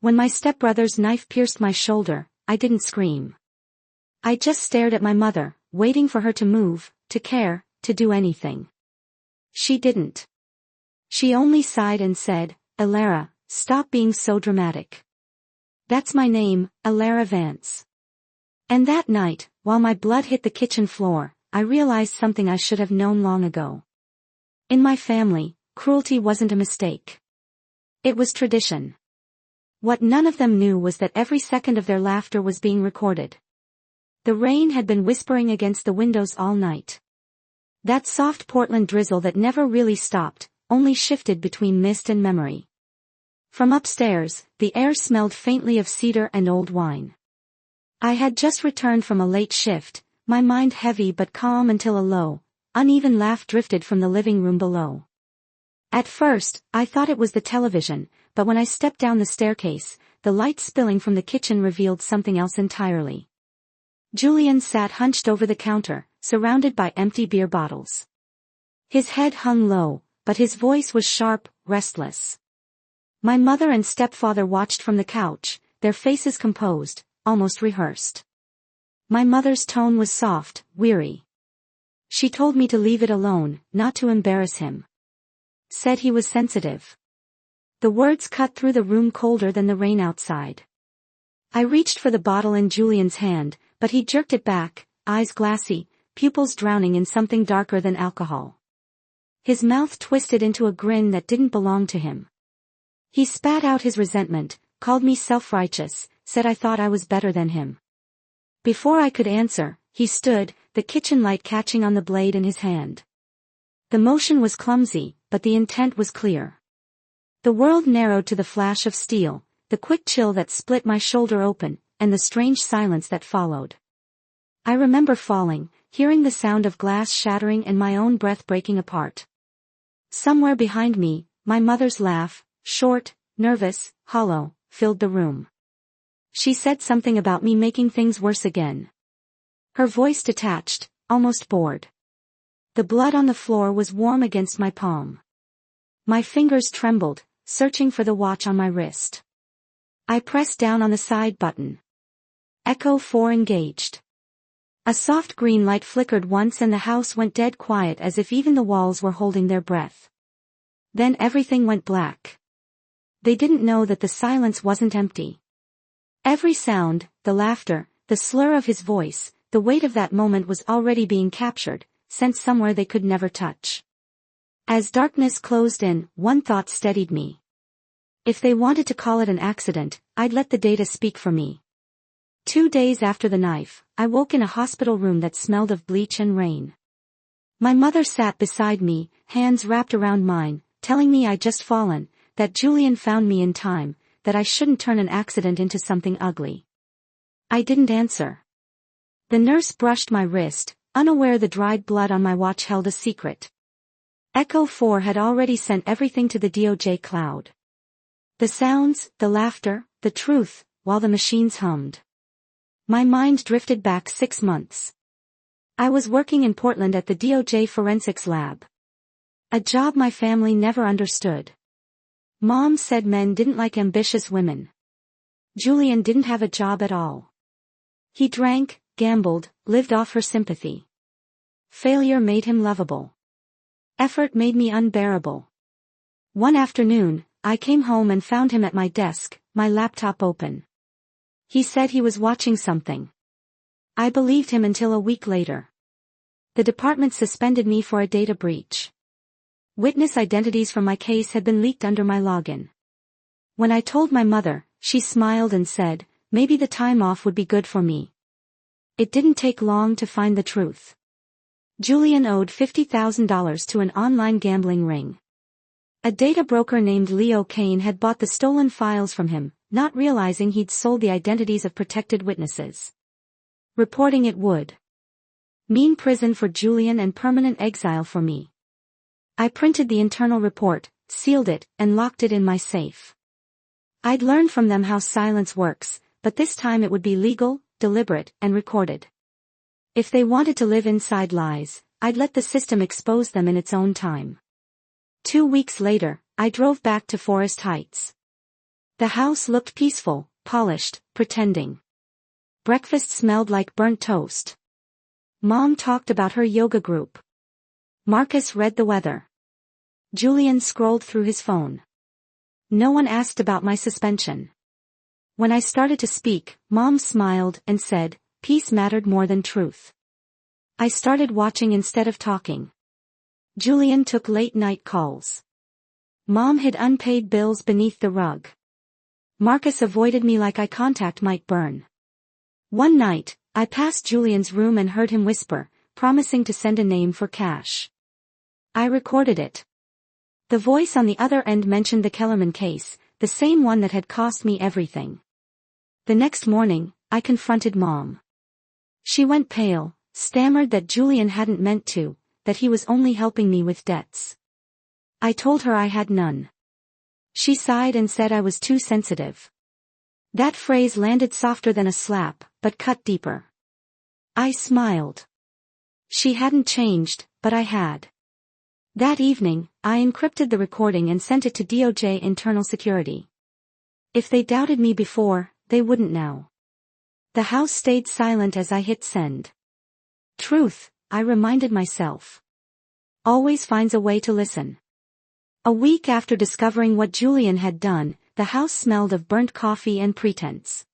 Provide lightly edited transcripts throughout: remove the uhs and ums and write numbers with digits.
When my stepbrother's knife pierced my shoulder, I didn't scream. I just stared at my mother, waiting for her to move, to care, to do anything. She didn't. She only sighed and said, "Alara, stop being so dramatic. That's my name, Alara Vance." And that night, while my blood hit the kitchen floor, I realized something I should have known long ago. In my family, cruelty wasn't a mistake. It was tradition. What none of them knew was that every second of their laughter was being recorded. The rain had been whispering against the windows all night. That soft Portland drizzle that never really stopped, only shifted between mist and memory. From upstairs, the air smelled faintly of cedar and old wine. I had just returned from a late shift, my mind heavy but calm until a low, uneven laugh drifted from the living room below. At first, I thought it was the television, but when I stepped down the staircase, the light spilling from the kitchen revealed something else entirely. Julian sat hunched over the counter, surrounded by empty beer bottles. His head hung low, but his voice was sharp, restless. My mother and stepfather watched from the couch, their faces composed, almost rehearsed. My mother's tone was soft, weary. She told me to leave it alone, not to embarrass him. Said he was sensitive. The words cut through the room colder than the rain outside. I reached for the bottle in Julian's hand, but he jerked it back, eyes glassy, pupils drowning in something darker than alcohol. His mouth twisted into a grin that didn't belong to him. He spat out his resentment, called me self-righteous, said I thought I was better than him. Before I could answer, he stood, the kitchen light catching on the blade in his hand. The motion was clumsy, but the intent was clear. The world narrowed to the flash of steel, the quick chill that split my shoulder open, and the strange silence that followed. I remember falling, hearing the sound of glass shattering and my own breath breaking apart. Somewhere behind me, my mother's laugh, short, nervous, hollow, filled the room. She said something about me making things worse again. Her voice detached, almost bored. The blood on the floor was warm against my palm. My fingers trembled, searching for the watch on my wrist. I pressed down on the side button. Echo 4 engaged. A soft green light flickered once and the house went dead quiet as if even the walls were holding their breath. Then everything went black. They didn't know that the silence wasn't empty. Every sound, the laughter, the slur of his voice, the weight of that moment was already being captured, sent somewhere they could never touch. As darkness closed in, one thought steadied me. If they wanted to call it an accident, I'd let the data speak for me. 2 days after the knife, I woke in a hospital room that smelled of bleach and rain. My mother sat beside me, hands wrapped around mine, telling me I'd just fallen, that Julian found me in time, that I shouldn't turn an accident into something ugly. I didn't answer. The nurse brushed my wrist, unaware the dried blood on my watch held a secret. Echo 4 had already sent everything to the DOJ cloud. The sounds, the laughter, the truth, while the machines hummed. My mind drifted back 6 months. I was working in Portland at the DOJ Forensics Lab. A job my family never understood. Mom said men didn't like ambitious women. Julian didn't have a job at all. He drank, gambled, lived off her sympathy. Failure made him lovable. Effort made me unbearable. One afternoon, I came home and found him at my desk, my laptop open. He said he was watching something. I believed him until a week later. The department suspended me for a data breach. Witness identities from my case had been leaked under my login. When I told my mother, she smiled and said, maybe the time off would be good for me. It didn't take long to find the truth. Julian owed $50,000 to an online gambling ring. A data broker named Leo Kane had bought the stolen files from him, not realizing he'd sold the identities of protected witnesses. Reporting it would mean prison for Julian and permanent exile for me. I printed the internal report, sealed it, and locked it in my safe. I'd learned from them how silence works, but this time it would be legal, deliberate, and recorded. If they wanted to live inside lies, I'd let the system expose them in its own time. 2 weeks later, I drove back to Forest Heights. The house looked peaceful, polished, pretending. Breakfast smelled like burnt toast. Mom talked about her yoga group. Marcus read the weather. Julian scrolled through his phone. No one asked about my suspension. When I started to speak, Mom smiled and said, "Peace mattered more than truth." I started watching instead of talking. Julian took late-night calls. Mom hid unpaid bills beneath the rug. Marcus avoided me like eye contact might burn. One night, I passed Julian's room and heard him whisper, promising to send a name for cash. I recorded it. The voice on the other end mentioned the Kellerman case, the same one that had cost me everything. The next morning, I confronted Mom. She went pale, stammered that Julian hadn't meant to, that he was only helping me with debts. I told her I had none. She sighed and said I was too sensitive. That phrase landed softer than a slap, but cut deeper. I smiled. She hadn't changed, but I had. That evening, I encrypted the recording and sent it to DOJ Internal Security. If they doubted me before, they wouldn't now. The house stayed silent as I hit send. Truth, I reminded myself, always finds a way to listen. A week after discovering what Julian had done, the house smelled of burnt coffee and pretense.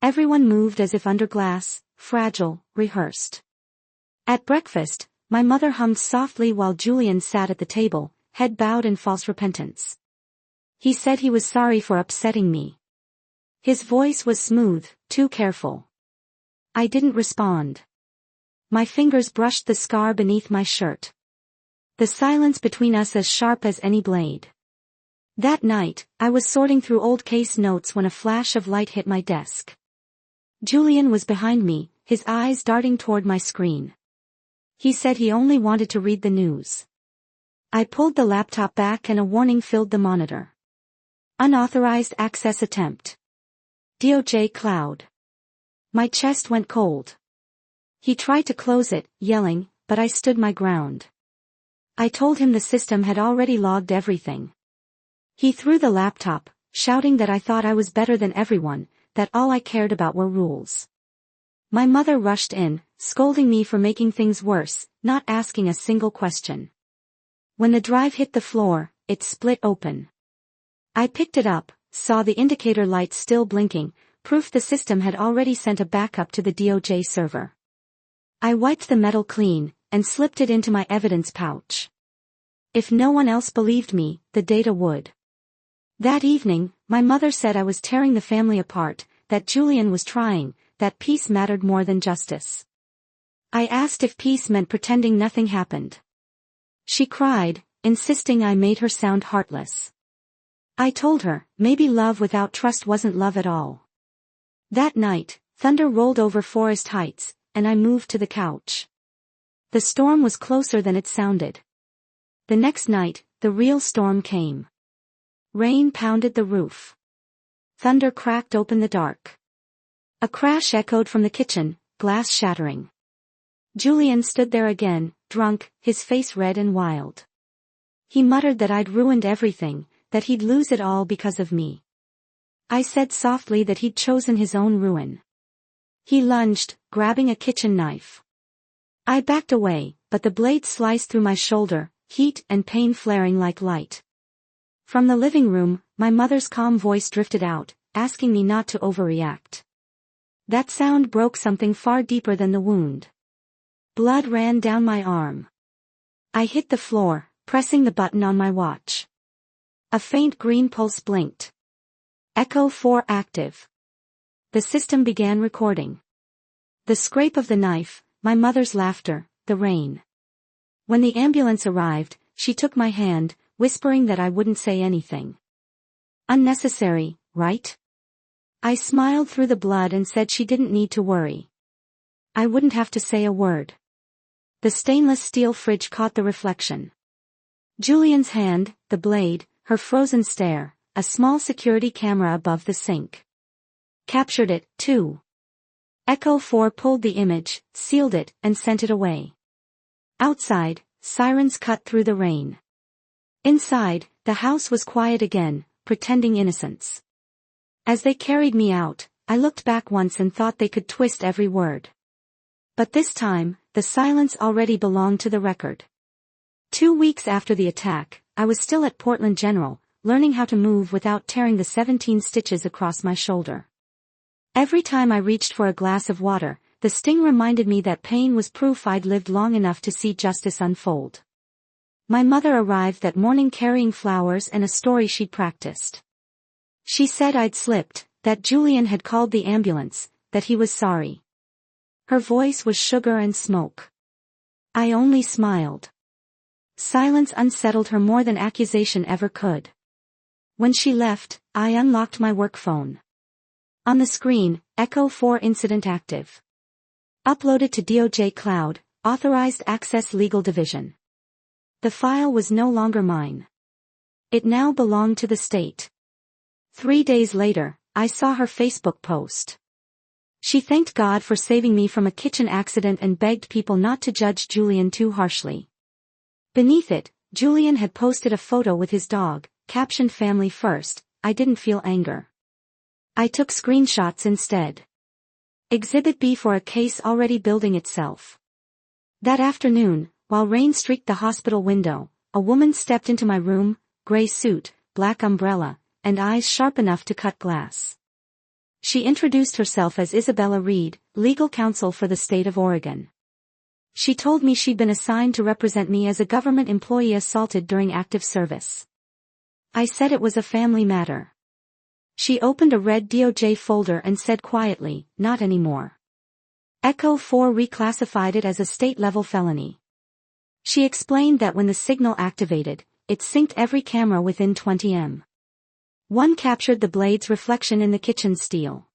Everyone moved as if under glass, fragile, rehearsed. At breakfast, my mother hummed softly while Julian sat at the table, head bowed in false repentance. He said he was sorry for upsetting me. His voice was smooth, too careful. I didn't respond. My fingers brushed the scar beneath my shirt. The silence between us as sharp as any blade. That night, I was sorting through old case notes when a flash of light hit my desk. Julian was behind me, his eyes darting toward my screen. He said he only wanted to read the news. I pulled the laptop back and a warning filled the monitor. Unauthorized access attempt. DOJ cloud. My chest went cold. He tried to close it, yelling, but I stood my ground. I told him the system had already logged everything. He threw the laptop, shouting that I thought I was better than everyone, that all I cared about were rules. My mother rushed in, scolding me for making things worse, not asking a single question. When the drive hit the floor, it split open. I picked it up, saw the indicator lights still blinking, proof the system had already sent a backup to the DOJ server. I wiped the metal clean, and slipped it into my evidence pouch. If no one else believed me, the data would. That evening, my mother said I was tearing the family apart, that Julian was trying, that peace mattered more than justice. I asked if peace meant pretending nothing happened. She cried, insisting I made her sound heartless. I told her, maybe love without trust wasn't love at all. That night, thunder rolled over Forest Heights, and I moved to the couch. The storm was closer than it sounded. The next night, the real storm came. Rain pounded the roof. Thunder cracked open the dark. A crash echoed from the kitchen, glass shattering. Julian stood there again, drunk, his face red and wild. He muttered that I'd ruined everything, that he'd lose it all because of me. I said softly that he'd chosen his own ruin. He lunged, grabbing a kitchen knife. I backed away, but the blade sliced through my shoulder, heat and pain flaring like light. From the living room, my mother's calm voice drifted out, asking me not to overreact. That sound broke something far deeper than the wound. Blood ran down my arm. I hit the floor, pressing the button on my watch. A faint green pulse blinked. Echo 4 active. The system began recording. The scrape of the knife, my mother's laughter, the rain. When the ambulance arrived, she took my hand, whispering that I wouldn't say anything. Unnecessary, right? I smiled through the blood and said she didn't need to worry. I wouldn't have to say a word. The stainless steel fridge caught the reflection. Julian's hand, the blade, her frozen stare, a small security camera above the sink. Captured it, too. Echo 4 pulled the image, sealed it, and sent it away. Outside, sirens cut through the rain. Inside, the house was quiet again, pretending innocence. As they carried me out, I looked back once and thought they could twist every word. But this time, the silence already belonged to the record. 2 weeks after the attack, I was still at Portland General, learning how to move without tearing the 17 stitches across my shoulder. Every time I reached for a glass of water, the sting reminded me that pain was proof I'd lived long enough to see justice unfold. My mother arrived that morning carrying flowers and a story she'd practiced. She said I'd slipped, that Julian had called the ambulance, that he was sorry. Her voice was sugar and smoke. I only smiled. Silence unsettled her more than accusation ever could. When she left, I unlocked my work phone. On the screen, Echo 4 incident active. Uploaded to DOJ Cloud, Authorized Access Legal Division. The file was no longer mine. It now belonged to the state. 3 days later, I saw her Facebook post. She thanked God for saving me from a kitchen accident and begged people not to judge Julian too harshly. Beneath it, Julian had posted a photo with his dog, captioned "Family First." I didn't feel anger. I took screenshots instead. Exhibit B for a case already building itself. That afternoon, while rain streaked the hospital window, a woman stepped into my room, gray suit, black umbrella, and eyes sharp enough to cut glass. She introduced herself as Isabella Reed, legal counsel for the state of Oregon. She told me she'd been assigned to represent me as a government employee assaulted during active service. I said it was a family matter. She opened a red DOJ folder and said quietly, "Not anymore." Echo 4 reclassified it as a state-level felony. She explained that when the signal activated, it synced every camera within 20 m. One captured the blade's reflection in the kitchen steel.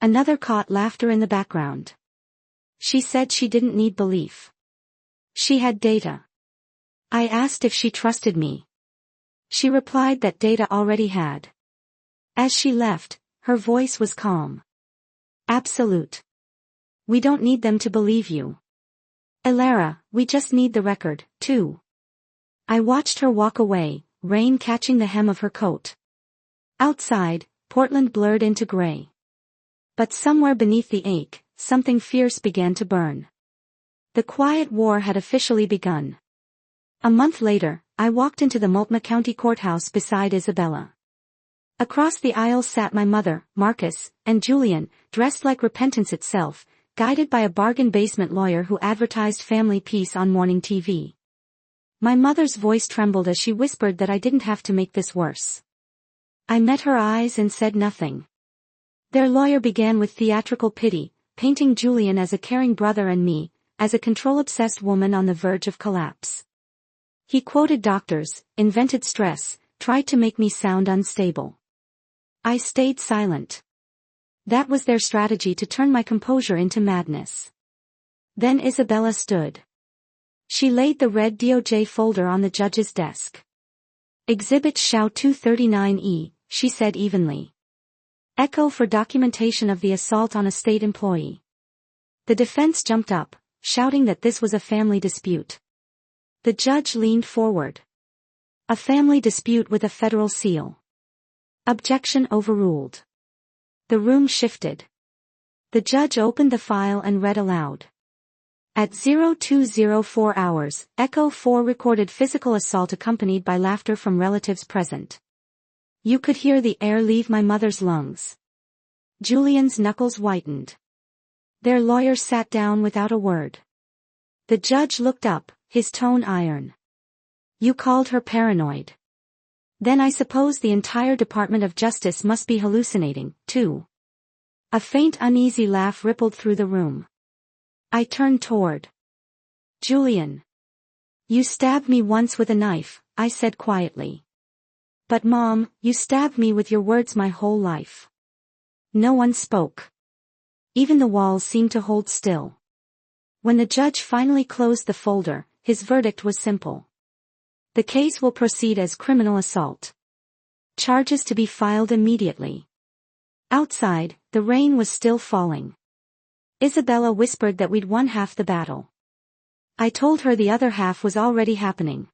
Another caught laughter in the background. She said she didn't need belief. She had data. I asked if she trusted me. She replied that data already had. As she left, her voice was calm. Absolute. We don't need them to believe you. Elara, we just need the record, too. I watched her walk away, rain catching the hem of her coat. Outside, Portland blurred into gray. But somewhere beneath the ache, something fierce began to burn. The quiet war had officially begun. A month later, I walked into the Multnomah County Courthouse beside Isabella. Across the aisle sat my mother, Marcus, and Julian, dressed like repentance itself, guided by a bargain basement lawyer who advertised family peace on morning TV. My mother's voice trembled as she whispered that I didn't have to make this worse. I met her eyes and said nothing. Their lawyer began with theatrical pity, painting Julian as a caring brother and me, as a control-obsessed woman on the verge of collapse. He quoted doctors, invented stress, tried to make me sound unstable. I stayed silent. That was their strategy to turn my composure into madness. Then Isabella stood. She laid the red DOJ folder on the judge's desk. Exhibit SHAO 239E, she said evenly. Echo for documentation of the assault on a state employee. The defense jumped up, shouting that this was a family dispute. The judge leaned forward. A family dispute with a federal seal. Objection overruled. The room shifted. The judge opened the file and read aloud. At 0204 hours, Echo 4 recorded physical assault accompanied by laughter from relatives present. You could hear the air leave my mother's lungs. Julian's knuckles whitened. Their lawyer sat down without a word. The judge looked up, his tone iron. You called her paranoid. Then I suppose the entire Department of Justice must be hallucinating, too. A faint uneasy laugh rippled through the room. I turned toward Julian. You stabbed me once with a knife, I said quietly. But Mom, you stabbed me with your words my whole life. No one spoke. Even the walls seemed to hold still. When the judge finally closed the folder, his verdict was simple. The case will proceed as criminal assault. Charges to be filed immediately. Outside, the rain was still falling. Isabella whispered that we'd won half the battle. I told her the other half was already happening.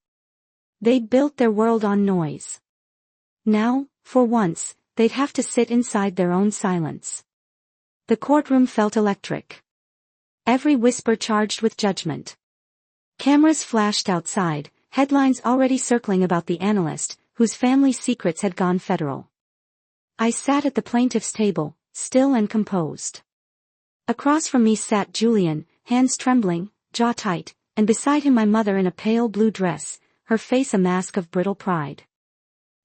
They'd built their world on noise. Now, for once, they'd have to sit inside their own silence. The courtroom felt electric. Every whisper charged with judgment. Cameras flashed outside, headlines already circling about the analyst, whose family secrets had gone federal. I sat at the plaintiff's table, still and composed. Across from me sat Julian, hands trembling, jaw tight, and beside him my mother in a pale blue dress, her face a mask of brittle pride.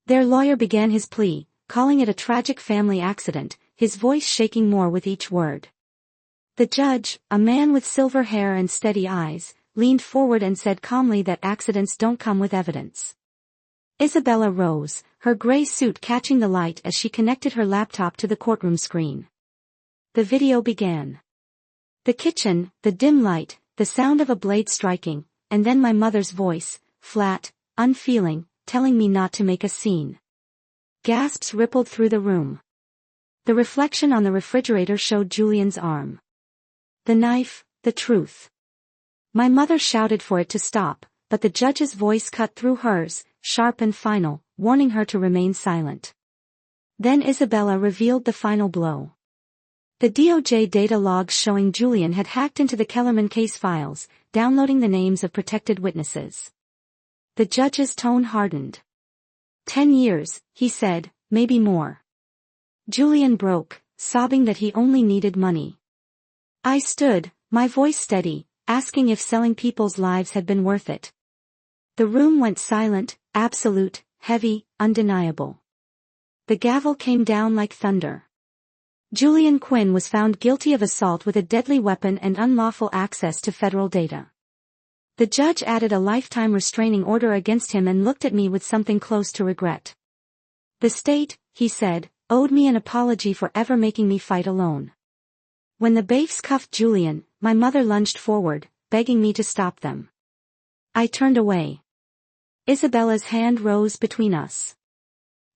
Their lawyer began his plea, calling it a tragic family accident, his voice shaking more with each word. The judge, a man with silver hair and steady eyes, leaned forward and said calmly that accidents don't come with evidence. Isabella rose, her gray suit catching the light as she connected her laptop to the courtroom screen. The video began. The kitchen, the dim light, the sound of a blade striking, and then my mother's voice, flat, unfeeling, telling me not to make a scene. Gasps rippled through the room. The reflection on the refrigerator showed Julian's arm. The knife, the truth. My mother shouted for it to stop, but the judge's voice cut through hers, sharp and final, warning her to remain silent. Then Isabella revealed the final blow. The DOJ data logs showing Julian had hacked into the Kellerman case files, downloading the names of protected witnesses. The judge's tone hardened. 10 years, he said, maybe more. Julian broke, sobbing that he only needed money. I stood, my voice steady, asking if selling people's lives had been worth it. The room went silent, absolute, heavy, undeniable. The gavel came down like thunder. Julian Quinn was found guilty of assault with a deadly weapon and unlawful access to federal data. The judge added a lifetime restraining order against him and looked at me with something close to regret. The state, he said, owed me an apology for ever making me fight alone. When the bailiffs cuffed Julian, my mother lunged forward, begging me to stop them. I turned away. Isabella's hand rose between us.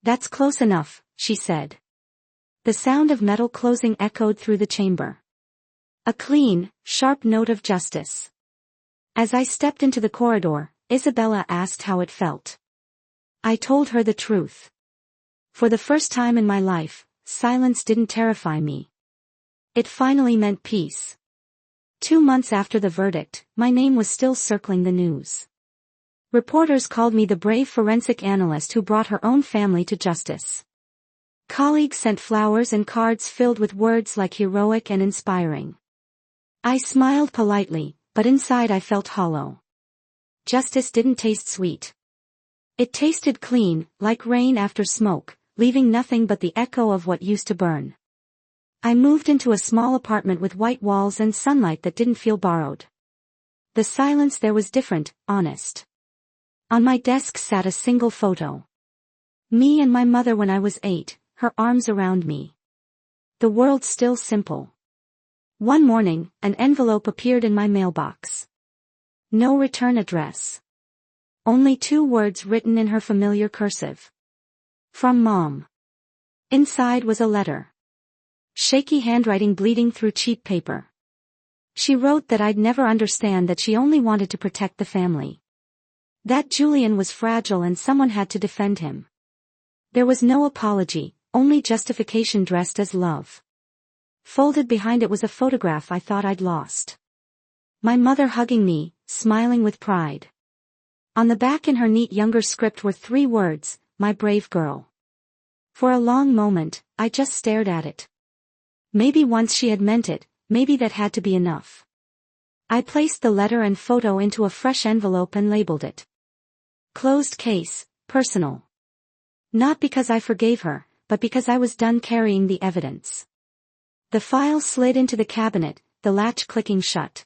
That's close enough, she said. The sound of metal closing echoed through the chamber. A clean, sharp note of justice. As I stepped into the corridor, Isabella asked how it felt. I told her the truth. For the first time in my life, silence didn't terrify me. It finally meant peace. 2 months after the verdict, my name was still circling the news. Reporters called me the brave forensic analyst who brought her own family to justice. Colleagues sent flowers and cards filled with words like heroic and inspiring. I smiled politely, but inside I felt hollow. Justice didn't taste sweet. It tasted clean, like rain after smoke, leaving nothing but the echo of what used to burn. I moved into a small apartment with white walls and sunlight that didn't feel borrowed. The silence there was different, honest. On my desk sat a single photo. Me and my mother when I was 8, her arms around me. The world still simple. One morning, an envelope appeared in my mailbox. No return address. Only 2 words written in her familiar cursive. From Mom. Inside was a letter. Shaky handwriting bleeding through cheap paper. She wrote that I'd never understand that she only wanted to protect the family. That Julian was fragile and someone had to defend him. There was no apology, only justification dressed as love. Folded behind it was a photograph I thought I'd lost. My mother hugging me, smiling with pride. On the back in her neat younger script were 3 words, my brave girl. For a long moment, I just stared at it. Maybe once she had meant it, maybe that had to be enough. I placed the letter and photo into a fresh envelope and labeled it. Closed case, personal. Not because I forgave her, but because I was done carrying the evidence. The file slid into the cabinet, the latch clicking shut.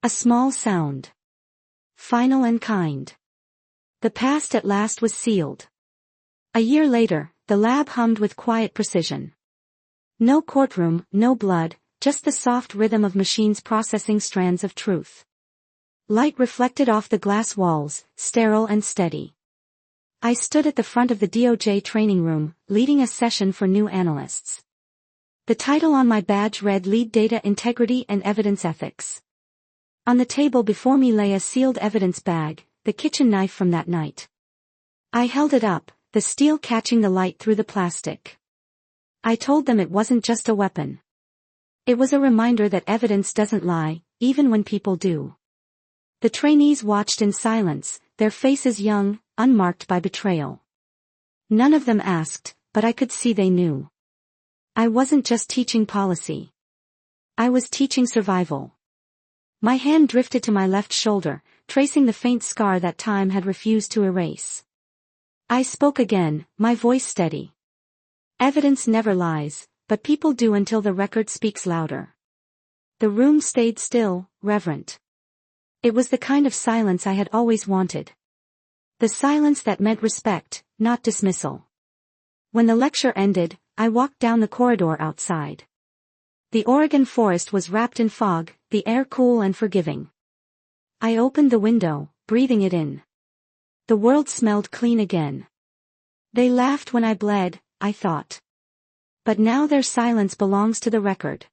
A small sound. Final and kind. The past at last was sealed. A year later, the lab hummed with quiet precision. No courtroom, no blood, just the soft rhythm of machines processing strands of truth. Light reflected off the glass walls, sterile and steady. I stood at the front of the DOJ training room, leading a session for new analysts. The title on my badge read Lead Data Integrity and Evidence Ethics. On the table before me lay a sealed evidence bag, the kitchen knife from that night. I held it up, the steel catching the light through the plastic. I told them it wasn't just a weapon. It was a reminder that evidence doesn't lie, even when people do. The trainees watched in silence, their faces young, unmarked by betrayal. None of them asked, but I could see they knew. I wasn't just teaching policy. I was teaching survival. My hand drifted to my left shoulder, tracing the faint scar that time had refused to erase. I spoke again, my voice steady. Evidence never lies, but people do until the record speaks louder. The room stayed still, reverent. It was the kind of silence I had always wanted. The silence that meant respect, not dismissal. When the lecture ended, I walked down the corridor outside. The Oregon forest was wrapped in fog, the air cool and forgiving. I opened the window, breathing it in. The world smelled clean again. They laughed when I bled, I thought. But now their silence belongs to the record.